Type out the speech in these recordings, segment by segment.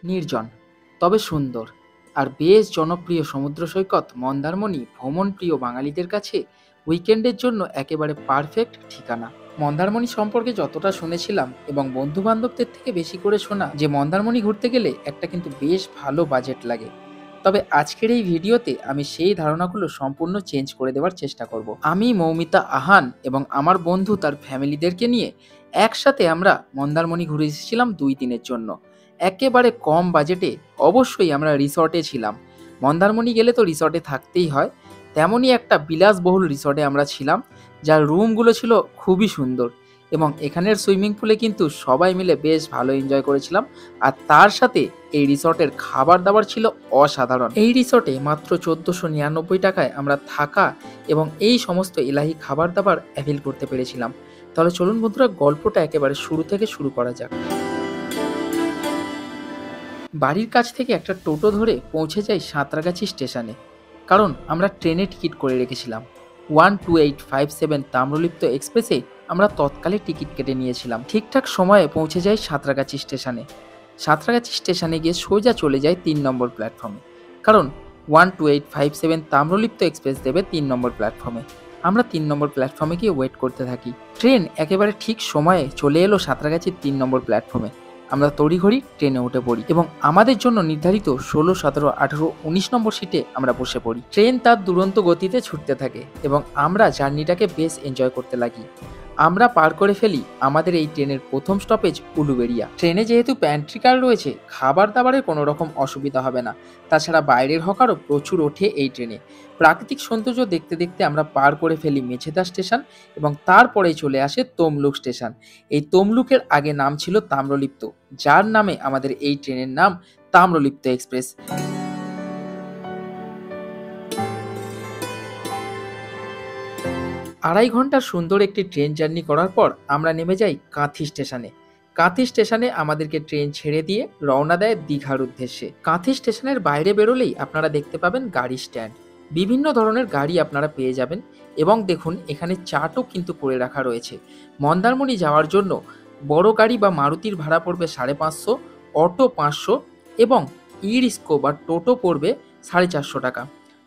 নির্জন তবে সুন্দর আর বেশ জনপ্রিয় সমুদ্র সৈকত মন্দারমণি ভ্রমণ প্রিয় বাঙালিদের কাছে উইকেন্ডের জন্য একেবারে পারফেক্ট ঠিকানা। মন্দারমণি সম্পর্কে যতটা শুনেছিলাম এবং বন্ধু বান্ধবদের থেকে বেশি করে শোনা যে মন্দারমণি ঘুরতে গেলে একটা কিন্তু বেশ ভালো বাজেট লাগে। তবে আজকের এই ভিডিওতে আমি সেই ধারণাগুলো সম্পূর্ণ চেঞ্জ করে দেওয়ার চেষ্টা করব। আমি মৌমিতা আহান এবং আমার বন্ধু তার ফ্যামিলিদেরকে নিয়ে একসাথে আমরা মন্দারমণি ঘুরে এসেছিলাম 2 দিনের জন্য একেবারে কম বাজেটে। অবশ্যই আমরা রিসর্টে ছিলাম। মন্দারমণি গেলে তো রিসর্টে থাকতেই হয়, তেমনই একটা বিলাসবহুল রিসর্টে আমরা ছিলাম, যার রুমগুলো ছিল খুবই সুন্দর এবং এখানের সুইমিং পুলে কিন্তু সবাই মিলে বেশ ভালো এনজয় করেছিলাম। আর তার সাথে এই রিসর্টের খাবার দাবার ছিল অসাধারণ। এই রিসর্টে মাত্র 1499 টাকায় আমরা থাকা এবং এই সমস্ত এলাহি খাবার দাবার অ্যাভেল করতে পেরেছিলাম। তাহলে চলুন বন্ধুরা, গল্পটা একেবারে শুরু থেকে শুরু করা যাক। বাড়ির কাছ থেকে একটা টোটো ধরে পৌঁছে যাই সাঁতরাগাছি স্টেশনে, কারণ আমরা ট্রেনে টিকিট করে রেখেছিলাম। 12857 তাম্রলিপ্ত এক্সপ্রেসে আমরা তৎকালে টিকিট কেটে নিয়েছিলাম। ঠিকঠাক সময়ে পৌঁছে যাই সাঁতরাগাছি স্টেশনে। সাঁতরাগাছি স্টেশনে গিয়ে সোজা চলে যায় 3 নম্বর প্ল্যাটফর্মে, কারণ 12857 তাম্রলিপ্ত এক্সপ্রেস দেবে 3 নম্বর প্ল্যাটফর্মে। আমরা 3 নম্বর প্ল্যাটফর্মে গিয়ে ওয়েট করতে থাকি। ট্রেন একেবারে ঠিক সময়ে চলে এলো সাঁতরাগাছির 3 নম্বর প্ল্যাটফর্মে। আমরা তড়িঘড়ি ট্রেনে উঠে পড়ি এবং আমাদের জন্য নির্ধারিত 16, 17, 18, 19 নম্বর সিটে আমরা বসে পড়ি। ট্রেন তার দুরন্ত গতিতে ছুটতে থাকে এবং আমরা জার্নিটাকে বেশ এনজয় করতে লাগি। আমরা পার করে ফেলি আমাদের এই ট্রেনের প্রথম স্টপেজ উলুবেড়িয়া। ট্রেনে যেহেতু প্যান্ট্রি কার রয়েছে, খাবার দাবারের কোনো রকম অসুবিধা হবে না। তাছাড়া বাইরের হকারও প্রচুর ওঠে এই ট্রেনে। প্রাকৃতিক সৌন্দর্য দেখতে দেখতে আমরা পার করে ফেলি মেছেদা স্টেশন এবং তারপরেই চলে আসে তমলুক স্টেশন। এই তমলুকের আগে নাম ছিল তাম্রলিপ্ত, যার নামে আমাদের এই ট্রেনের নাম তাম্রলিপ্ত এক্সপ্রেস। 2.5 ঘন্টার সুন্দর একটি ট্রেন জার্নি করার পর আমরা নেমে যাই কাঁথি স্টেশনে। কাঁথি স্টেশনে আমাদেরকে ট্রেন ছেড়ে দিয়ে রওনা দেয় দীঘার উদ্দেশ্যে। কাঁথি স্টেশনের বাইরে বেরোলেই আপনারা দেখতে পাবেন গাড়ি স্ট্যান্ড। বিভিন্ন ধরনের গাড়ি আপনারা পেয়ে যাবেন এবং দেখুন এখানে চার্টও কিন্তু করে রাখা রয়েছে। মন্দারমণি যাওয়ার জন্য বড় গাড়ি বা মারুতির ভাড়া পড়বে 550, অটো 500 এবং ই রিস্কো বা টোটো পড়বে 450 টাকা।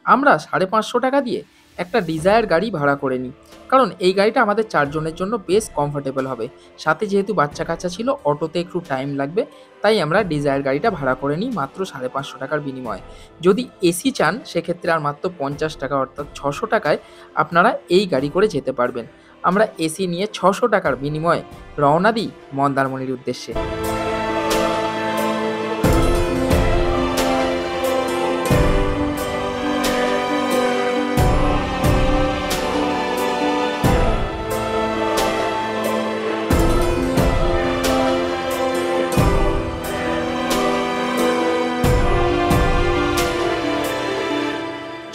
আমরা 550 টাকা দিয়ে একটা ডিজায়ার গাড়ি ভাড়া করে নিই, কারণ এই গাড়িটা আমাদের 4 জনের জন্য বেশ কমফোর্টেবল হবে। সাথে যেহেতু বাচ্চা কাচ্চা ছিল, অটোতে একটু টাইম লাগবে, তাই আমরা ডিজায়ার গাড়িটা ভাড়া করে নিই মাত্র 550 টাকার বিনিময়ে। যদি এসি চান সেক্ষেত্রে আর মাত্র 50 টাকা অর্থাৎ 600 টাকায় আপনারা এই গাড়ি করে যেতে পারবেন। আমরা এসি নিয়ে 600 টাকার বিনিময়ে রওনা দিই মন্দারমণির উদ্দেশ্যে।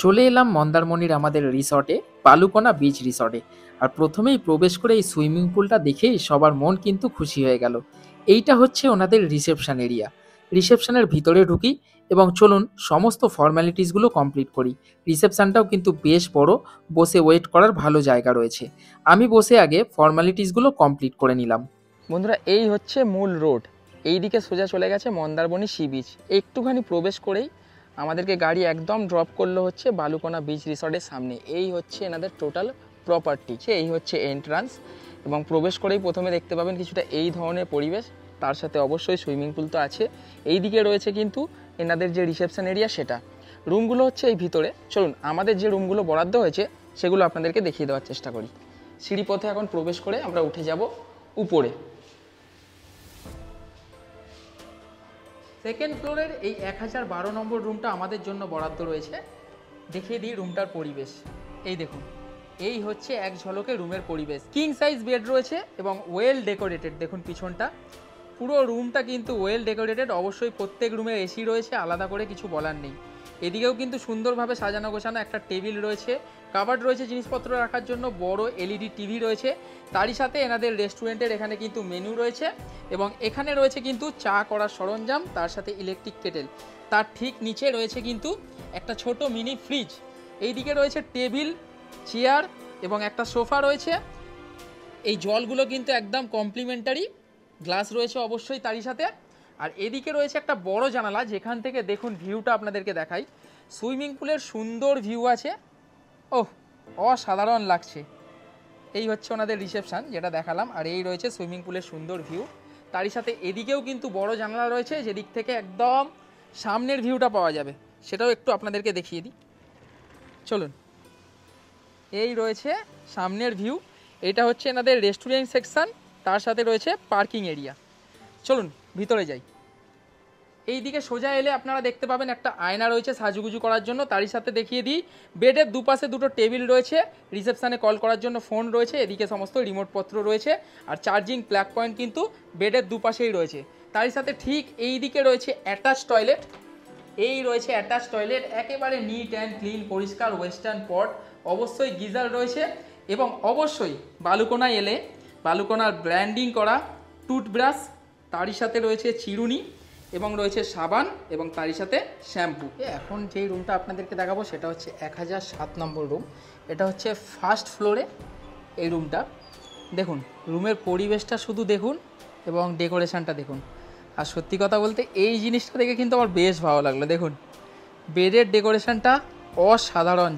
চলে এলাম মন্দারমণির আমাদের রিসর্টে, বালুকণা বিচ রিসর্টে। আর প্রথমেই প্রবেশ করে এই সুইমিং পুলটা দেখেই সবার মন কিন্তু খুশি হয়ে গেল। এইটা হচ্ছে ওনাদের রিসেপশন এরিয়া। রিসেপশনের ভিতরে ঢুকি এবং চলুন সমস্ত ফর্ম্যালিটিসগুলো কমপ্লিট করি। রিসেপশনটাও কিন্তু বেশ বড়, বসে ওয়েট করার ভালো জায়গা রয়েছে। আমি বসে আগে ফর্ম্যালিটিসগুলো কমপ্লিট করে নিলাম। বন্ধুরা, এই হচ্ছে মূল রোড। এই দিকে সোজা চলে গেছে মন্দারমণি সি বিচ। একটুখানি প্রবেশ করেই আমাদেরকে গাড়ি একদম ড্রপ করলো হচ্ছে বালুকণা বিচ রিসর্টের সামনে। এই হচ্ছে এনাদের টোটাল প্রপার্টি, এই হচ্ছে এন্ট্রান্স। এবং প্রবেশ করেই প্রথমে দেখতে পাবেন কিছুটা এই ধরনের পরিবেশ, তার সাথে অবশ্যই সুইমিং পুল তো আছে। এই দিকে রয়েছে কিন্তু এনাদের যে রিসেপশন এরিয়া, সেটা। রুমগুলো হচ্ছে এই ভিতরে। চলুন আমাদের যে রুমগুলো বরাদ্দ হয়েছে সেগুলো আপনাদেরকে দেখিয়ে দেওয়ার চেষ্টা করি। সিঁড়িপথে এখন প্রবেশ করে আমরা উঠে যাব উপরে। সেকেন্ড ফ্লোরের এই 1012 নম্বর রুমটা আমাদের জন্য বরাদ্দ রয়েছে। দেখিয়ে দিই রুমটার পরিবেশ। এই দেখুন, এই হচ্ছে এক ঝলকে রুমের পরিবেশ। কিং সাইজ বেড রয়েছে এবং ওয়েল ডেকোরেটেড। দেখুন পিছনটা, পুরো রুমটা কিন্তু ওয়েল ডেকোরেটেড। অবশ্যই প্রত্যেক রুমে এসি রয়েছে, আলাদা করে কিছু বলার নেই। এদিকেও কিন্তু সুন্দরভাবে সাজানো গোছানো একটা টেবিল রয়েছে, কাভার্ড রয়েছে জিনিসপত্র রাখার জন্য, বড় এলইডি টিভি রয়েছে। তারই সাথে এনাদের রেস্টুরেন্টের এখানে কিন্তু মেনু রয়েছে এবং এখানে রয়েছে কিন্তু চা করার সরঞ্জাম, তার সাথে ইলেকট্রিক কেটেল। তার ঠিক নিচে রয়েছে কিন্তু একটা ছোট মিনি ফ্রিজ। এইদিকে রয়েছে টেবিল, চেয়ার এবং একটা সোফা রয়েছে। এই জলগুলো কিন্তু একদম কমপ্লিমেন্টারি, গ্লাস রয়েছে অবশ্যই তারই সাথে। আর এদিকে রয়েছে একটা বড় জানালা, যেখান থেকে দেখুন ভিউটা আপনাদেরকে দেখাই। সুইমিং পুলের সুন্দর ভিউ আছে। ওহ, অসাধারণ লাগছে। এই হচ্ছে ওনাদের রিসেপশন যেটা দেখালাম, আর এই রয়েছে সুইমিং পুলের সুন্দর ভিউ। তারই সাথে এদিকেও কিন্তু বড় জানালা রয়েছে, যেদিক থেকে একদম সামনের ভিউটা পাওয়া যাবে, সেটাও একটু আপনাদেরকে দেখিয়ে দিই। চলুন, এই রয়েছে সামনের ভিউ। এটা হচ্ছে এনাদের রেস্টুরেন্ট সেকশন, তার সাথে রয়েছে পার্কিং এরিয়া। চলুন ভিতরে যাই। এই দিকে সোজা এলে আপনারা দেখতে পাবেন একটা আয়না রয়েছে সাজুগুজু করার জন্য। তারই সাথে দেখিয়ে দিই, বেডের দুপাশে দুটো টেবিল রয়েছে, রিসেপশানে কল করার জন্য ফোন রয়েছে, এদিকে সমস্ত রিমোটপত্র রয়েছে, আর চার্জিং প্লাগ পয়েন্ট কিন্তু বেডের দুপাশেই রয়েছে। তারই সাথে ঠিক এই দিকে রয়েছে অ্যাটাচ টয়লেট। এই রয়েছে অ্যাটাচ টয়লেট, একেবারে নিট অ্যান্ড ক্লিন, পরিষ্কার ওয়েস্টার্ন পট, অবশ্যই গিজার রয়েছে, এবং অবশ্যই বালুকোনায় এলে বালুকোনার ব্র্যান্ডিং করা টুথব্রাশ, তারই সাথে রয়েছে চিরুনি, এবং রয়েছে সাবান, এবং তারই সাথে শ্যাম্পু। এখন যেই রুমটা আপনাদেরকে দেখাবো সেটা হচ্ছে 1007 নম্বর রুম। এটা হচ্ছে ফার্স্ট ফ্লোরে এই রুমটা। দেখুন রুমের পরিবেশটা শুধু দেখুন এবং ডেকোরেশনটা দেখুন। আর সত্যি কথা বলতে এই জিনিসটা দেখে কিন্তু আমার বেশ ভালো লাগলো। দেখুন বেডের ডেকোরেশনটা অসাধারণ।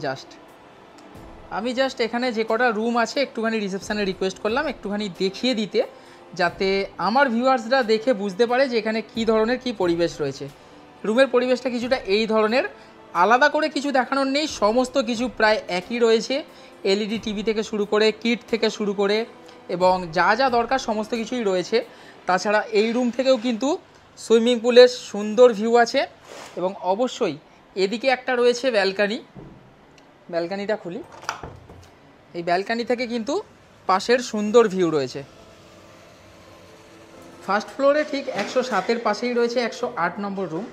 আমি জাস্ট এখানে যে কটা রুম আছে একটুখানি রিসেপশানে রিকোয়েস্ট করলাম একটুখানি দেখিয়ে দিতে, যাতে আমার ভিউয়ার্সরা দেখে বুঝতে পারে যে এখানে কী ধরনের কী পরিবেশ রয়েছে। রুমের পরিবেশটা কিছুটা এই ধরনের, আলাদা করে কিছু দেখানোর নেই, সমস্ত কিছু প্রায় একই রয়েছে। এলইডি টিভি থেকে শুরু করে, কিট থেকে শুরু করে, এবং যা যা দরকার সমস্ত কিছুই রয়েছে। তাছাড়া এই রুম থেকেও কিন্তু সুইমিং পুলের সুন্দর ভিউ আছে, এবং অবশ্যই এদিকে একটা রয়েছে ব্যালকানি। ব্যালকানিটা খুলি, এই ব্যালকানি থেকে কিন্তু পাশের সুন্দর ভিউ রয়েছে। ফার্স্ট ফ্লোরে ঠিক 107-এর পাশেই রয়েছে 108 নম্বর রুম।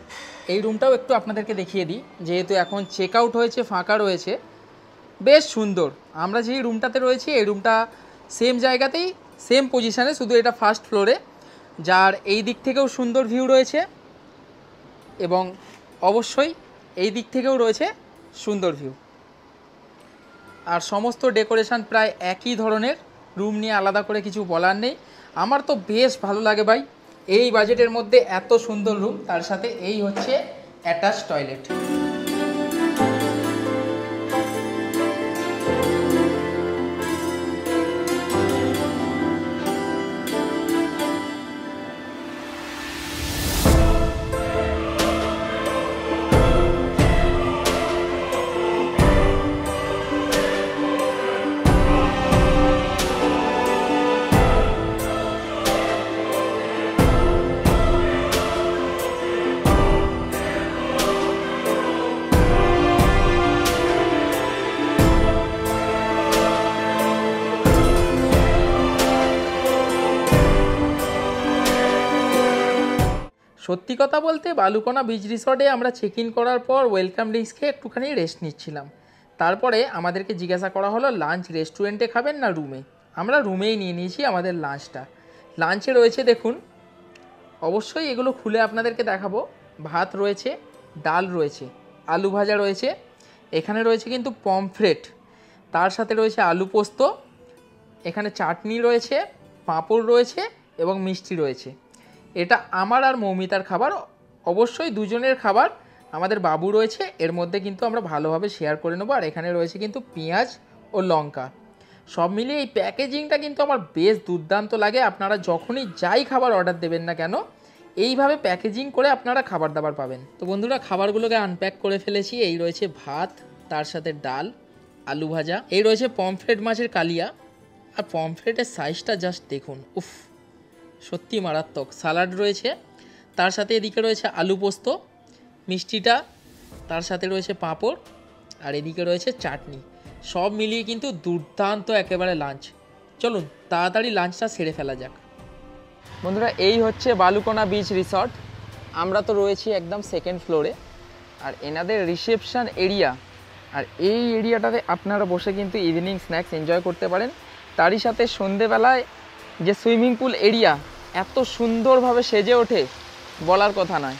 এই রুমটাও একটু আপনাদেরকে দেখিয়ে দিই, যেহেতু এখন চেক আউট হয়েছে, ফাঁকা রয়েছে, বেশ সুন্দর। আমরা যেই রুমটাতে রয়েছি এই রুমটা সেম জায়গাতেই, সেম পজিশানে, শুধু এটা ফার্স্ট ফ্লোরে, যার এই দিক থেকেও সুন্দর ভিউ রয়েছে, এবং অবশ্যই এই দিক থেকেও রয়েছে সুন্দর ভিউ। আর সমস্ত ডেকোরেশন প্রায় একই ধরনের, রুম নিয়ে আলাদা করে কিছু বলার নেই। আমার তো বেশ ভালো লাগে ভাই, এই বাজেটের মধ্যে এত সুন্দর রুম, তার সাথে এই হচ্ছে অ্যাটাচ টয়লেট। সত্যি কথা বলতে বালুকোনা বিচ রিসর্টে আমরা চেক ইন করার পর ওয়েলকাম ড্রিঙ্কস খেয়ে একটুখানি রেস্ট নিচ্ছিলাম। তারপরে আমাদেরকে জিজ্ঞাসা করা হলো লাঞ্চ রেস্টুরেন্টে খাবেন না রুমে। আমরা রুমেই নিয়ে নিয়েছি আমাদের লাঞ্চটা। লাঞ্চে রয়েছে দেখুন, অবশ্যই এগুলো খুলে আপনাদেরকে দেখাবো। ভাত রয়েছে, ডাল রয়েছে, আলু ভাজা রয়েছে, এখানে রয়েছে কিন্তু পমফ্রেট, তার সাথে রয়েছে আলু পোস্ত, এখানে চাটনি রয়েছে, পাঁপড় রয়েছে, এবং মিষ্টি রয়েছে। এটা আমার আর মৌমিতার খাবার, অবশ্যই দুজনের খাবার। আমাদের বাবু রয়েছে, এর মধ্যে কিন্তু আমরা ভালোভাবে শেয়ার করে নেবো। আর এখানে রয়েছে কিন্তু পেঁয়াজ ও লঙ্কা। সব মিলিয়ে এই প্যাকেজিংটা কিন্তু আমার বেশ দুর্দান্ত লাগে। আপনারা যখনই যাই খাবার অর্ডার দেবেন না কেন, এইভাবে প্যাকেজিং করে আপনারা খাবার দাবার পাবেন। তো বন্ধুরা, খাবারগুলোকে আনপ্যাক করে ফেলেছি। এই রয়েছে ভাত, তার সাথে ডাল, আলু ভাজা, এই রয়েছে পমফ্রেট মাছের কালিয়া। আর পমফ্রেটের সাইজটা জাস্ট দেখুন, উফ, সত্যি মারাত্মক। সালাড রয়েছে, তার সাথে এদিকে রয়েছে আলু পোস্ত, মিষ্টিটা, তার সাথে রয়েছে পাঁপড়, আর এদিকে রয়েছে চাটনি। সব মিলিয়ে কিন্তু দুর্দান্ত একেবারে লাঞ্চ। চলুন তাড়াতাড়ি লাঞ্চটা সেরে ফেলা যাক। বন্ধুরা, এই হচ্ছে বালুকোনা বিচ রিসর্ট। আমরা তো রয়েছি একদম সেকেন্ড ফ্লোরে, আর এনাদের রিসেপশন এরিয়া, আর এই এরিয়াটাতে আপনারা বসে কিন্তু ইভিনিং স্ন্যাক্স এনজয় করতে পারেন। তারই সাথে সন্ধেবেলায় যে সুইমিং পুল এরিয়া এত সুন্দরভাবে সেজে ওঠে, বলার কথা নয়।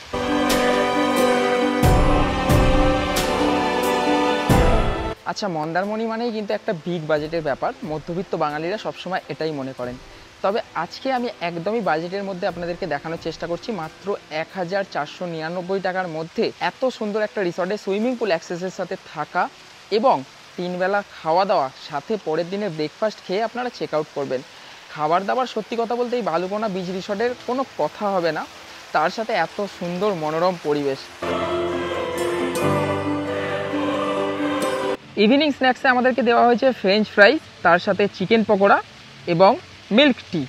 আচ্ছা, মন্দারমণি মানেই কিন্তু একটা বিগ বাজেটের ব্যাপার, মধ্যবিত্ত বাঙালিরা সবসময় এটাই মনে করেন। তবে আজকে আমি একদমই বাজেটের মধ্যে আপনাদেরকে দেখানোর চেষ্টা করছি মাত্র 1499 টাকার মধ্যে এত সুন্দর একটা রিসর্টে সুইমিং পুল অ্যাক্সেসের সাথে থাকা এবং 3 বেলা খাওয়া দাওয়া সাথে পরের দিনের ব্রেকফাস্ট খেয়ে আপনারা চেক আউট করবেন। খাবার দাবার সত্যি কথা বলতে এই বালুকোনা বিচ রিসর্টের কোনো কথা হবে না, তার সাথে এত সুন্দর মনোরম পরিবেশ। ইভিনিং স্ন্যাক্সে আমাদেরকে দেওয়া হয়েছে ফ্রেঞ্চ ফ্রাইজ, তার সাথে চিকেন পকোড়া এবং মিল্ক টি।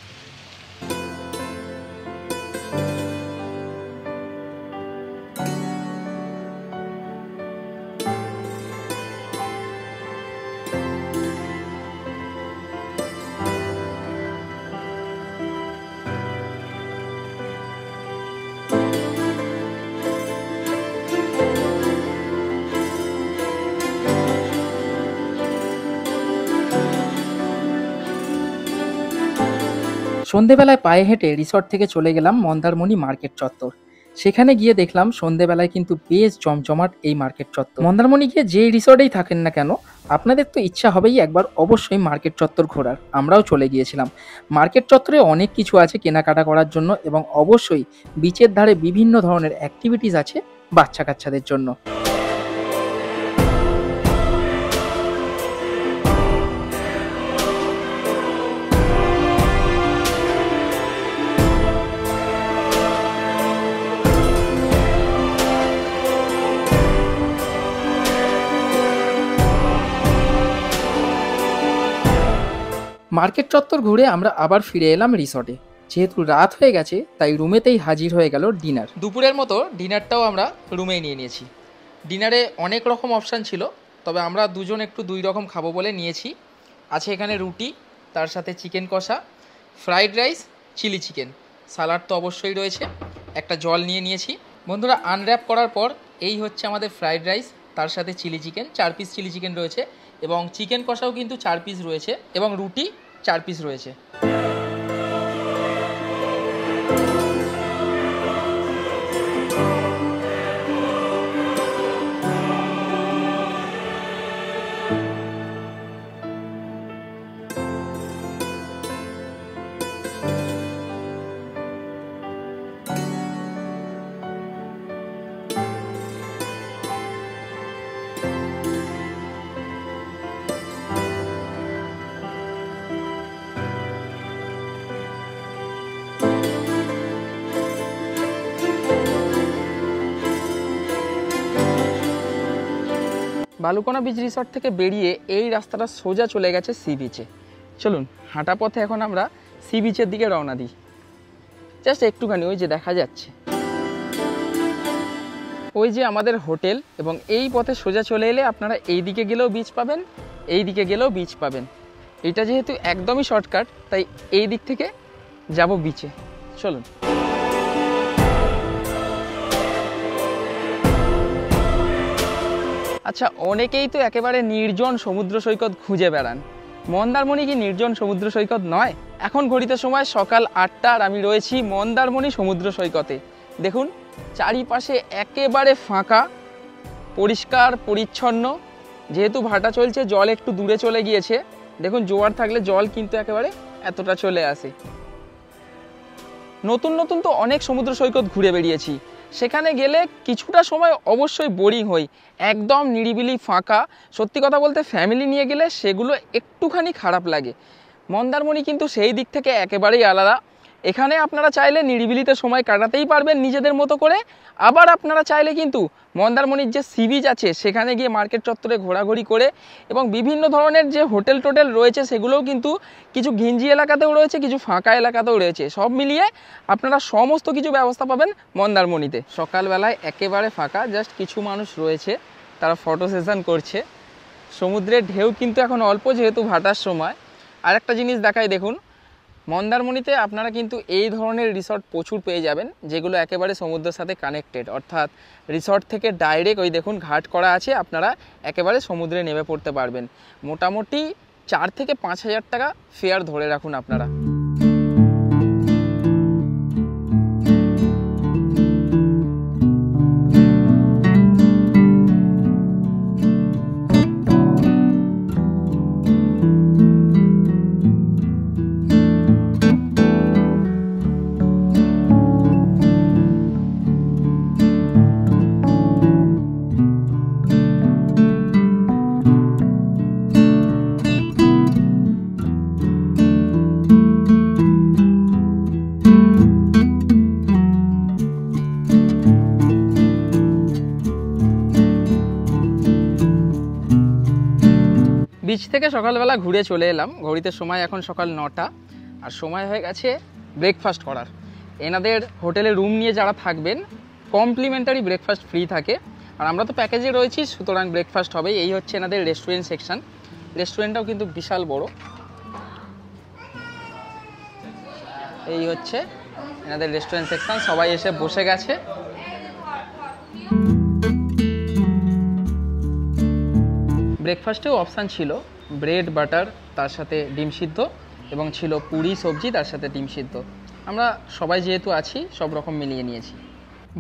সন্ধেবেলায় পায়ে হেঁটে রিসর্ট থেকে চলে গেলাম মন্দারমণি মার্কেট চত্বর। সেখানে গিয়ে দেখলাম সন্ধেবেলায় কিন্তু বেশ জমজমাট এই মার্কেট চত্বর। মন্দারমণি গিয়ে যে রিসর্টেই থাকেন না কেন, আপনাদের তো ইচ্ছা হবেই একবার অবশ্যই মার্কেট চত্বর ঘোরার। আমরাও চলে গিয়েছিলাম। মার্কেট চত্বরে অনেক কিছু আছে কেনাকাটা করার জন্য এবং অবশ্যই বিচের ধারে বিভিন্ন ধরনের অ্যাক্টিভিটিস আছে বাচ্চা কাচ্চাদের জন্য। মার্কেট চত্বর ঘুরে আমরা আবার ফিরে এলাম রিসর্টে। যেহেতু রাত হয়ে গেছে তাই রুমেতেই হাজির হয়ে গেল ডিনার। দুপুরের মতো ডিনারটাও আমরা রুমেই নিয়ে নিয়েছি। ডিনারে অনেক রকম অপশান ছিল, তবে আমরা দুজন একটু 2 রকম খাবো বলে নিয়েছি। আছে এখানে রুটি, তার সাথে চিকেন কষা, fried rice, chilli chicken, salad তো অবশ্যই রয়েছে, একটা জল নিয়ে নিয়েছি। বন্ধুরা, আনর্যাপ করার পর এই হচ্ছে আমাদের ফ্রাইড রাইস, তার সাথে chilli chicken, 4 piece chilli chicken রয়েছে এবং চিকেন কষাও কিন্তু 4 পিস রয়েছে এবং রুটি 4 পিস রয়েছে। বালুকোনা বিচ রিসর্ট থেকে বেরিয়ে এই রাস্তাটা সোজা চলে গেছে সি বিচে। চলুন হাঁটা পথে এখন আমরা সি বিচের দিকে রওনা দিই। জাস্ট একটুখানি ওই যে দেখা যাচ্ছে ওই যে আমাদের হোটেল, এবং এই পথে সোজা চলে এলে আপনারা এই দিকে গেলেও বিচ পাবেন, এই দিকে গেলেও বিচ পাবেন। এটা যেহেতু একদমই শর্টকাট তাই এই দিক থেকে যাব বিচে। চলুন। আচ্ছা, অনেকেই তো একেবারে নির্জন সমুদ্র সৈকত খুঁজে বেড়ান। মন্দারমণি কি নির্জন সমুদ্র সৈকত নয়? এখন ঘড়িতে সময় সকাল 8টা আর আমি রয়েছি মন্দারমণি সমুদ্র সৈকতে। দেখুন চারিপাশে একেবারে ফাঁকা, পরিষ্কার পরিচ্ছন্ন। যেহেতু ভাটা চলছে জল একটু দূরে চলে গিয়েছে। দেখুন জোয়ার থাকলে জল কিন্তু একেবারে এতটা চলে আসে। নতুন নতুন তো অনেক সমুদ্র সৈকত ঘুরে বেরিয়েছি, সেখানে গেলে কিছুটা সময় অবশ্যই বোরিং হই। একদম নিরিবিলি ফাঁকা। সত্যি কথা বলতে ফ্যামিলি নিয়ে গেলে সেগুলো একটুখানি খারাপ লাগে। মন্দারমণি কিন্তু সেই দিক থেকে একেবারেই আলাদা। এখানে আপনারা চাইলে নিরিবিলিতে সময় কাটাতেই পারবেন নিজেদের মতো করে। আবার আপনারা চাইলে কিন্তু মন্দারমণির যে সি বিচ আছে সেখানে গিয়ে মার্কেট চত্বরে ঘোরাঘুরি করে এবং বিভিন্ন ধরনের যে হোটেল টোটেল রয়েছে সেগুলোও কিন্তু কিছু ঘিঞ্জি এলাকাতেও রয়েছে, কিছু ফাঁকা এলাকাতেও রয়েছে। সব মিলিয়ে আপনারা সমস্ত কিছু ব্যবস্থা পাবেন মন্দারমণিতে। সকালবেলায় একেবারে ফাঁকা, জাস্ট কিছু মানুষ রয়েছে তারা ফটো সেশন করছে। সমুদ্রের ঢেউ কিন্তু এখন অল্প যেহেতু ভাটার সময়। আর একটা জিনিস দেখাই, দেখুন মন্দারমণিতে আপনারা কিন্তু এই ধরনের রিসর্ট প্রচুর পেয়ে যাবেন যেগুলো একেবারে সমুদ্রের সাথে কানেক্টেড, অর্থাৎ রিসর্ট থেকে ডাইরেক্ট ওই দেখুন ঘাট করা আছে, আপনারা একেবারে সমুদ্রে নেমে পড়তে পারবেন। মোটামুটি 4 থেকে 5 হাজার টাকা ফেয়ার ধরে রাখুন আপনারা। বিচ থেকে সকালবেলা ঘুরে চলে এলাম, ঘড়িতে সময় এখন সকাল 9টা, আর সময় হয়ে গেছে ব্রেকফাস্ট করার। এনাদের হোটেলে রুম নিয়ে যারা থাকবেন কমপ্লিমেন্টারি ব্রেকফাস্ট ফ্রি থাকে, আর আমরা তো প্যাকেজে রয়েছি, সুতরাং ব্রেকফাস্ট হবে। এই হচ্ছে এনাদের রেস্টুরেন্ট সেকশন। রেস্টুরেন্টটাও কিন্তু বিশাল বড়। এই হচ্ছে এনাদের রেস্টুরেন্ট সেকশন, সবাই এসে বসে গেছে। ব্রেকফাস্টেও অপশান ছিল ব্রেড বাটার, তার সাথে ডিম সিদ্ধ, এবং ছিল পুরি সবজি, তার সাথে ডিম সিদ্ধ। আমরা সবাই যেহেতু আছি সব রকম মিলিয়ে নিয়েছি।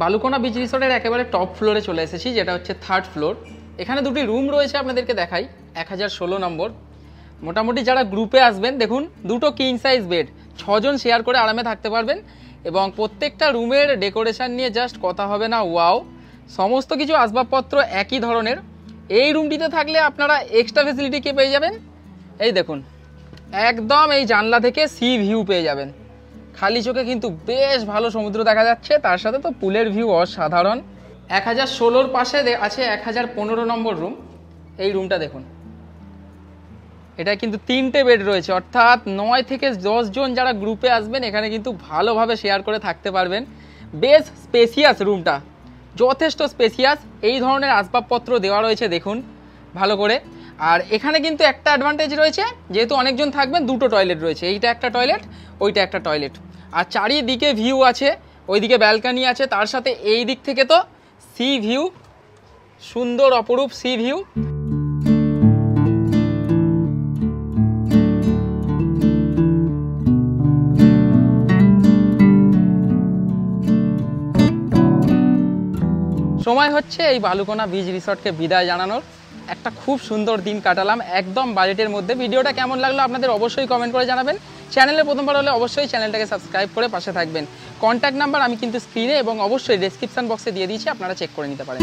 বালুকোনা বিচ রিসোর্টের একেবারে টপ ফ্লোরে চলে এসেছি, যেটা হচ্ছে 3rd ফ্লোর। এখানে দুটি রুম রয়েছে, আপনাদেরকে দেখাই। 1016 নম্বর। মোটামুটি যারা গ্রুপে আসবেন, দেখুন দুটো কিং সাইজ বেড, 6 জন শেয়ার করে আরামে থাকতে পারবেন। এবং প্রত্যেকটা রুমের ডেকোরেশন নিয়ে জাস্ট কথা হবে না, ওয়াও। সমস্ত কিছু আসবাবপত্র একই ধরনের। এই রুমটিতে থাকলে আপনারা এক্সট্রা ফেসিলিটি কে পেয়ে যাবেন, এই দেখুন, একদম এই জানলা থেকে সি ভিউ পেয়ে যাবেন। খালি চোখে কিন্তু বেশ ভালো সমুদ্র দেখা যাচ্ছে, তার সাথে তো পুলের ভিউ অসাধারণ। 1016 পাশে আছে 1015 নম্বর রুম। এই রুমটা দেখুন, এটা কিন্তু 3টে বেড রয়েছে, অর্থাৎ 9 থেকে 10 জন যারা গ্রুপে আসবেন এখানে কিন্তু ভালোভাবে শেয়ার করে থাকতে পারবেন। বেশ স্পেসিয়াস রুমটা, যথেষ্ট স্পেসিয়াস। এই ধরনের আসবাবপত্র দেওয়া রয়েছে দেখুন ভালো করে। আর এখানে কিন্তু একটা অ্যাডভান্টেজ রয়েছে, যেহেতু অনেকজন থাকবেন, দুটো টয়লেট রয়েছে, এইটা একটা টয়লেট, ওইটা একটা টয়লেট। আর চারিদিকে ভিউ আছে, ওইদিকে ব্যালকানি আছে, তার সাথে এই দিক থেকে তো সি ভিউ, সুন্দর অপরূপ সি ভিউ। সময় হচ্ছে এই বালুকোনা বিচ রিসর্টকে বিদায় জানানোর। একটা খুব সুন্দর দিন কাটালাম একদম বাজেটের মধ্যে। ভিডিওটা কেমন লাগলো আপনাদের অবশ্যই কমেন্ট করে জানাবেন। চ্যানেলে প্রথমবার হলে অবশ্যই চ্যানেলটাকে সাবস্ক্রাইব করে পাশে থাকবেন। কন্ট্যাক্ট নাম্বার আমি কিন্তু স্ক্রিনে এবং অবশ্যই ডেসক্রিপশন বক্সে দিয়ে দিয়েছি, আপনারা চেক করে নিতে পারেন।